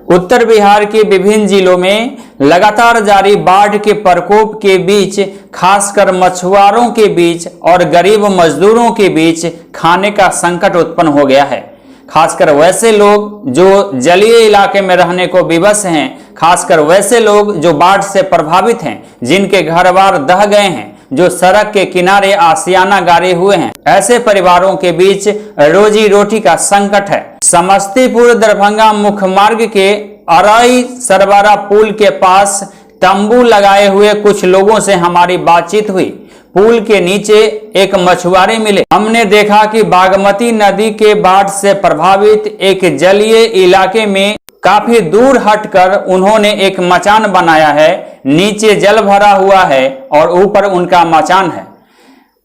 उत्तर बिहार के विभिन्न जिलों में लगातार जारी बाढ़ के प्रकोप के बीच खासकर मछुआरों के बीच और गरीब मजदूरों के बीच खाने का संकट उत्पन्न हो गया है। खासकर वैसे लोग जो जलीय इलाके में रहने को विवश हैं, खासकर वैसे लोग जो बाढ़ से प्रभावित हैं, जिनके घर बार दह गए हैं, जो सड़क के किनारे आशियाना गाड़े हुए हैं, ऐसे परिवारों के बीच रोजी रोटी का संकट है। समस्तीपुर दरभंगा मुख्य मार्ग के अराई सरबरा पुल के पास तंबू लगाए हुए कुछ लोगों से हमारी बातचीत हुई। पुल के नीचे एक मछुआरे मिले। हमने देखा कि बागमती नदी के बाढ़ से प्रभावित एक जलीय इलाके में काफी दूर हटकर उन्होंने एक मचान बनाया है। नीचे जल भरा हुआ है और ऊपर उनका मचान है।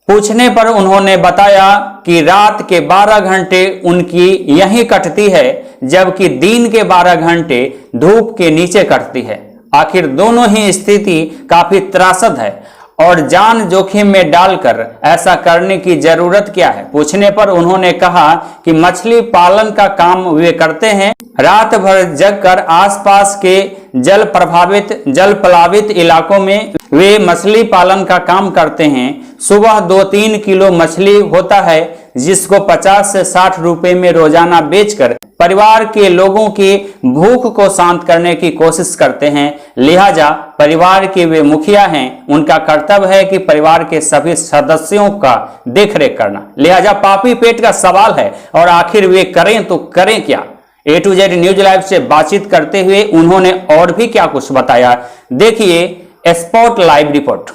पूछने पर उन्होंने बताया कि रात के 12 घंटे उनकी यहीं कटती है, जबकि दिन के 12 घंटे धूप के नीचे कटती है। आखिर दोनों ही स्थिति काफी त्रासद है और जान जोखिम में डालकर ऐसा करने की जरूरत क्या है। पूछने पर उन्होंने कहा कि मछली पालन का काम वे करते हैं। रात भर जगकर आसपास के जल प्लावित इलाकों में वे मछली पालन का काम करते हैं। सुबह 2-3 किलो मछली होता है, जिसको 50 से 60 रुपए में रोजाना बेचकर परिवार के लोगों की भूख को शांत करने की कोशिश करते हैं। लिहाजा परिवार के वे मुखिया हैं, उनका कर्तव्य है कि परिवार के सभी सदस्यों का देखरेख करना। लिहाजा पापी पेट का सवाल है और आखिर वे करें तो करें क्या। A to Z news live से बातचीत करते हुए उन्होंने और भी क्या कुछ बताया, देखिए स्पॉट लाइव रिपोर्ट।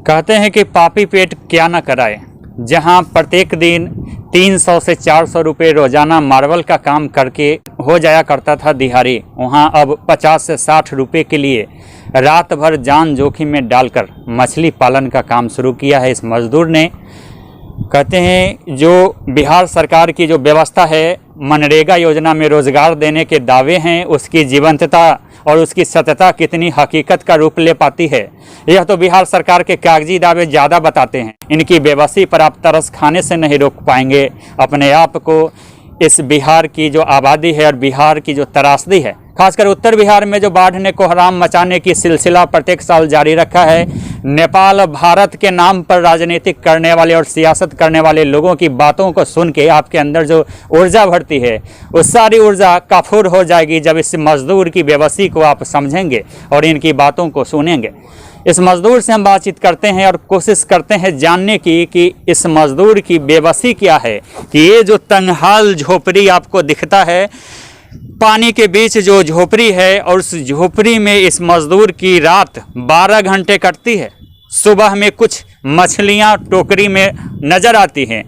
कहते हैं कि पापी पेट क्या न कराए। जहां प्रत्येक दिन 300 से 400 रुपये रोजाना मार्बल का काम करके हो जाया करता था दिहाड़ी, वहां अब 50 से 60 रुपये के लिए रात भर जान जोखिम में डालकर मछली पालन का काम शुरू किया है इस मजदूर ने। कहते हैं जो बिहार सरकार की जो व्यवस्था है, मनरेगा योजना में रोजगार देने के दावे हैं, उसकी जीवंतता और उसकी सत्यता कितनी हकीकत का रूप ले पाती है, यह तो बिहार सरकार के कागजी दावे ज़्यादा बताते हैं। इनकी बेबसी पर आप तरस खाने से नहीं रोक पाएंगे अपने आप को। इस बिहार की जो आबादी है और बिहार की जो त्रासदी है, खासकर उत्तर बिहार में जो बाढ़ ने कोहराम मचाने की सिलसिला प्रत्येक साल जारी रखा है। नेपाल भारत के नाम पर राजनीतिक करने वाले और सियासत करने वाले लोगों की बातों को सुन के आपके अंदर जो ऊर्जा भरती है, वो सारी ऊर्जा काफूर हो जाएगी जब इस मजदूर की बेबसी को आप समझेंगे और इनकी बातों को सुनेंगे। इस मजदूर से हम बातचीत करते हैं और कोशिश करते हैं जानने की कि इस मजदूर की बेबसी क्या है, कि ये जो तंगहाल झोपड़ी आपको दिखता है, पानी के बीच जो झोपड़ी है, और उस झोपड़ी में इस मजदूर की रात 12 घंटे कटती है। सुबह में कुछ मछलियां टोकरी में नज़र आती हैं।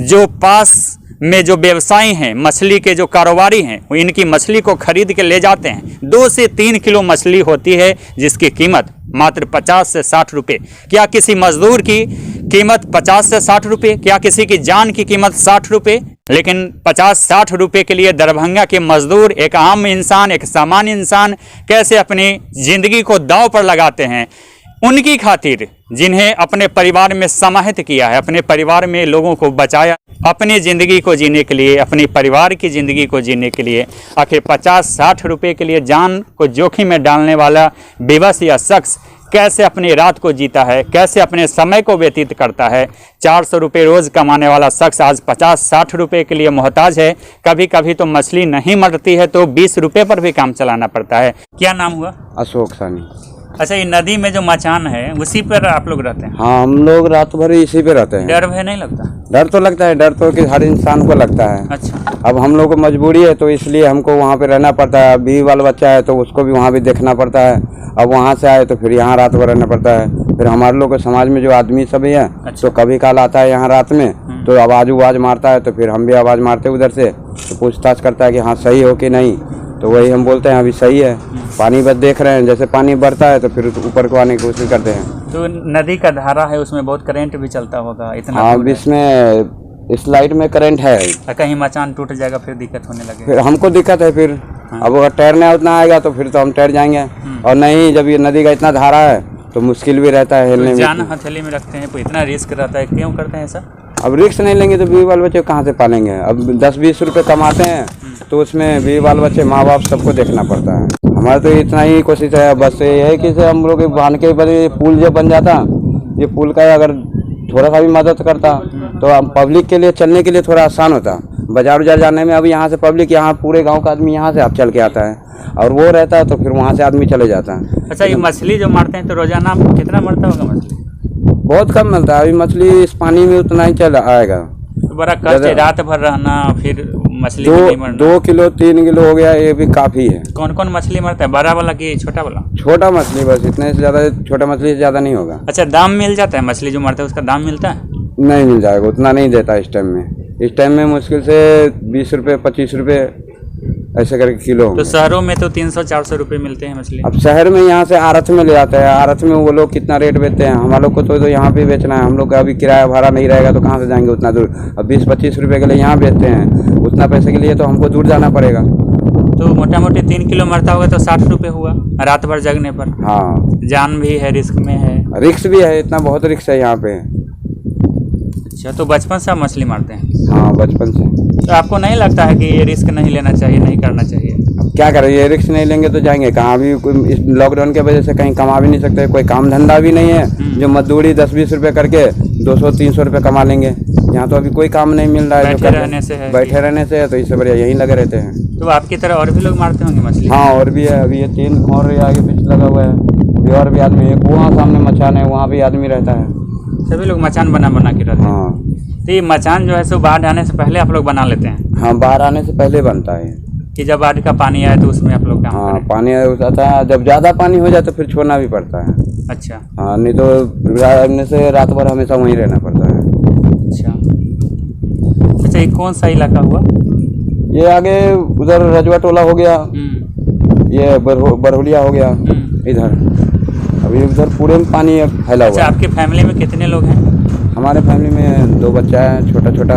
जो पास में जो व्यवसायी हैं, मछली के जो कारोबारी हैं, वो इनकी मछली को खरीद के ले जाते हैं। 2 से 3 किलो मछली होती है, जिसकी कीमत मात्र 50 से 60 रुपये। क्या किसी मजदूर की कीमत 50 से 60 रुपये? क्या किसी की जान की कीमत 60 रुपये? लेकिन 50-60 रुपये के लिए दरभंगा के मजदूर, एक आम इंसान, एक सामान्य इंसान कैसे अपनी ज़िंदगी को दांव पर लगाते हैं। उनकी खातिर जिन्हें अपने परिवार में समाहित किया है, अपने परिवार में लोगों को बचाया, अपनी ज़िंदगी को जीने के लिए, अपनी परिवार की ज़िंदगी को जीने के लिए आखिर 50-60 रुपये के लिए जान को जोखिम में डालने वाला बेबस या शख्स कैसे अपनी रात को जीता है, कैसे अपने समय को व्यतीत करता है। 400 रुपये रोज़ कमाने वाला शख्स आज 50-60 रुपये के लिए मोहताज है। कभी कभी तो मछली नहीं मरती है तो 20 रुपये पर भी काम चलाना पड़ता है। क्या नाम हुआ? अशोक सानी। अच्छा, ये नदी में जो मचान है उसी पर आप लोग रहते हैं? हाँ, हम लोग रात भर इसी पे रहते हैं। डर भय नहीं लगता? डर तो लगता है, डर तो कि हर इंसान को लगता है। अच्छा। अब हम लोग को मजबूरी है तो इसलिए हमको वहाँ पे रहना पड़ता है। अभी बाल बच्चा है तो उसको भी वहाँ भी देखना पड़ता है। अब वहाँ से आए तो फिर यहाँ रात भर रहना पड़ता है। फिर हमारे लोग के समाज में जो आदमी सभी है, तो कभी काल आता है यहाँ रात में तो आवाज़ मारता है, तो फिर हम भी आवाज़ मारते उधर से, तो पूछताछ करता है कि हाँ सही हो कि नहीं। तो वही हम बोलते हैं अभी सही है। पानी बस देख रहे हैं, जैसे पानी बढ़ता है तो फिर ऊपर को आने की कोशिश करते हैं। तो नदी का धारा है, उसमें बहुत करंट भी चलता होगा इतना? हाँ, इसमें इस लाइट में करंट है। कहीं मचान टूट जाएगा फिर दिक्कत होने लगे? फिर हमको दिक्कत है फिर। अब अगर तैरने उतना आएगा तो फिर तो हम तैर जाएंगे, और नहीं जब ये नदी का इतना धारा है तो मुश्किल भी रहता है हिलने में। जान हथेली में रखते हैं तो इतना रिस्क रहता है, क्यों करते हैं ऐसा? अब रिस्क नहीं लेंगे तो बीवी बाल बच्चे कहाँ से पालेंगे। अब 10-20 रुपए कमाते हैं तो उसमें बीवी बाल बच्चे माँ बाप सबको देखना पड़ता है। हमारा तो इतना ही कोशिश है, बस ये है कि हम लोग बांध के पर पुल जब बन जाता, ये पुल का अगर थोड़ा सा भी मदद करता तो हम पब्लिक के लिए चलने के लिए थोड़ा आसान होता। बाजार उजार जाने में अभी यहाँ से पब्लिक, यहाँ पूरे गांव का आदमी यहाँ से आप चल के आता है, और वो रहता है तो फिर वहाँ से आदमी चले जाता है। अच्छा, ये मछली जो मारते हैं तो रोजाना कितना मरता होगा मछली? बहुत कम मिलता है अभी मछली, इस पानी में उतना ही चल आएगा। तो बड़ा कष्ट है रात भर रहना, फिर मछली भी नहीं मरना। 2 किलो 3 किलो हो गया, ये भी काफी है। कौन कौन मछली मरता है, बड़ा वाला कि छोटा वाला? छोटा मछली बस, इतने से ज्यादा, छोटा मछली से ज्यादा नहीं होगा। अच्छा, दाम मिल जाता है मछली जो मरता है उसका दाम मिलता है? नहीं मिल जाएगा, उतना नहीं देता इस टाइम में। इस टाइम में मुश्किल से 20 रुपए 25 रुपए ऐसे करके किलो। तो शहरों में तो 300-400 रुपए मिलते हैं मछली। अब शहर में यहाँ से आरत में ले जाते हैं, आरत में वो लोग कितना रेट बेचते हैं, हम लोग को तो यहाँ पे बेचना है। हम लोग का अभी किराया भाड़ा नहीं रहेगा तो कहाँ से जाएंगे उतना दूर। अब 20-25 रुपए के लिए यहाँ बेचते हैं, उतना पैसे के लिए तो हमको दूर जाना पड़ेगा। तो मोटा मोटी 3 किलो मरता होगा तो 60 रुपए हुआ रात भर जगने पर। हाँ, जान भी है, रिस्क में है। रिक्स भी है, इतना बहुत रिक्स है यहाँ पे। अच्छा, तो बचपन से आप मछली मारते हैं? हाँ, बचपन से। तो आपको नहीं लगता है कि ये रिस्क नहीं लेना चाहिए, नहीं करना चाहिए? अब क्या करें, ये रिस्क नहीं लेंगे तो जाएंगे कहाँ भी। कोई इस लॉकडाउन की वजह से कहीं कमा भी नहीं सकते, कोई काम धंधा भी नहीं है जो मजदूरी 10-20 रुपए करके 200-300 रुपए कमा लेंगे। यहाँ तो अभी कोई काम नहीं मिल रहा है। बैठे रहने से है, बैठे रहने से है, तो इससे बढ़िया यहीं लगे रहते हैं। तो आपकी तरह और भी लोग मारते होंगे मछली? हाँ, और भी है। अभी ये 3 और आगे पीछे लगा हुआ है, अभी और भी आदमी है। वहाँ सामने मचान है, वहाँ भी आदमी रहता है। सभी लोग मचान बना बना के रहते हैं? हाँ। तो ये मचान जो है सो बाढ़ आने से पहले आप लोग बना लेते हैं? हाँ, बाहर आने से पहले बनता है कि जब बाढ़ का पानी आए तो उसमें आप लोग काम हाँ, करें? पानी आता है, जब ज़्यादा पानी हो जाए तो फिर छोड़ना भी पड़ता है। अच्छा। हाँ, नहीं तो रहने से रात भर हमेशा वहीं रहना पड़ता है। अच्छा अच्छा, ये कौन सा इलाका हुआ? ये आगे उधर रजवा टोला हो गया, ये बरहुलिया हो गया इधर। अभी उधर पूरे में पानी फैला हुआ अच्छा, है। आपके फैमिली में कितने लोग हैं? हमारे फैमिली में 2 बच्चा है, छोटा छोटा।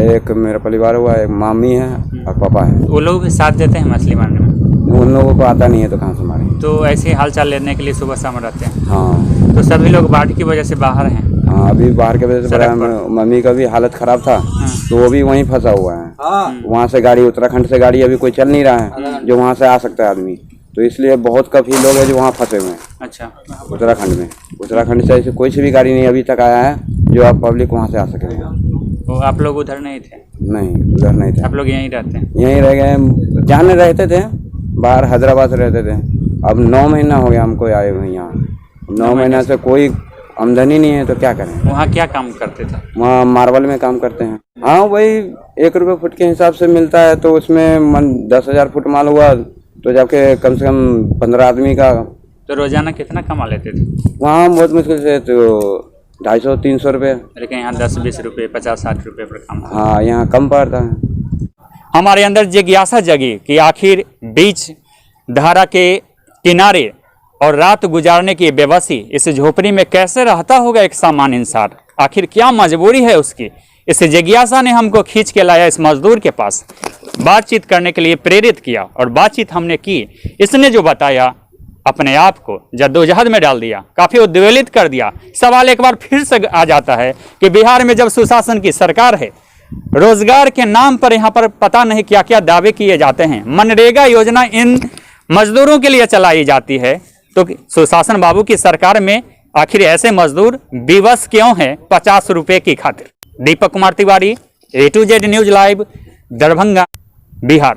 एक मेरा परिवार हुआ, एक मामी है और पापा है। वो लोग भी साथ देते हैं मछली मारने में? उन लोगों को आता नहीं है तो कहाँ से मारेंगे। तो ऐसे हाल चाल लेने के लिए सुबह शाम रहते हैं? हाँ। तो सभी लोग बाढ़ की वजह से बाहर हैं? हाँ, अभी बाहर के वजह से सड़क बड़ा मम्मी का भी हालत खराब था, तो वो भी वहीं फंसा हुआ है। वहाँ से गाड़ी, उत्तराखंड से गाड़ी अभी कोई चल नहीं रहा है जो वहाँ से आ सकता है आदमी, तो इसलिए बहुत काफ़ी लोग हैं जो वहाँ फंसे हुए हैं। अच्छा। उत्तराखंड में, उत्तराखंड से ऐसे कोई सी भी गाड़ी नहीं अभी तक आया है जो आप पब्लिक वहाँ से आ सके। तो आप लोग उधर नहीं थे? नहीं, उधर नहीं थे। आप लोग यहीं रहते हैं? यहीं रह गए, जाने रहते थे बाहर, हैदराबाद से रहते थे। अब 9 महीना हो गया हमको आए हुए यहाँ। 9 महीना से कोई आमदनी नहीं है तो क्या करें। वहाँ क्या काम करते थे? वहाँ मार्बल में काम करते हैं। हाँ, वही 1 रुपये फुट के हिसाब से मिलता है, तो उसमें 10,000 फुट माल हुआ तो जाके कम से कम 15 आदमी का। तो रोजाना कितना कमा लेते थे? वहाँ बहुत मुश्किल से तो 250-300 रुपये। लेकिन यहाँ 10-20 रुपये 50-60 रुपये पर काम। हाँ, यहाँ कम पड़ता है। हमारे अंदर जिज्ञासा जगी कि आखिर बीच धारा के किनारे और रात गुजारने की बेबसी इस झोपड़ी में कैसे रहता होगा एक सामान्य इंसान, आखिर क्या मजबूरी है उसकी। इस जिज्ञासा ने हमको खींच के लाया इस मजदूर के पास, बातचीत करने के लिए प्रेरित किया, और बातचीत हमने की। इसने जो बताया अपने आप को जद्दोजहद में डाल दिया, काफ़ी उद्वेलित कर दिया। सवाल एक बार फिर से आ जाता है कि बिहार में जब सुशासन की सरकार है, रोजगार के नाम पर यहाँ पर पता नहीं क्या क्या दावे किए जाते हैं, मनरेगा योजना इन मजदूरों के लिए चलाई जाती है, तो सुशासन बाबू की सरकार में आखिर ऐसे मजदूर विवश क्यों हैं 50 रुपये की खातिर। Deepak Kumar Tiwari, A to Z news live, Darbhanga, Bihar.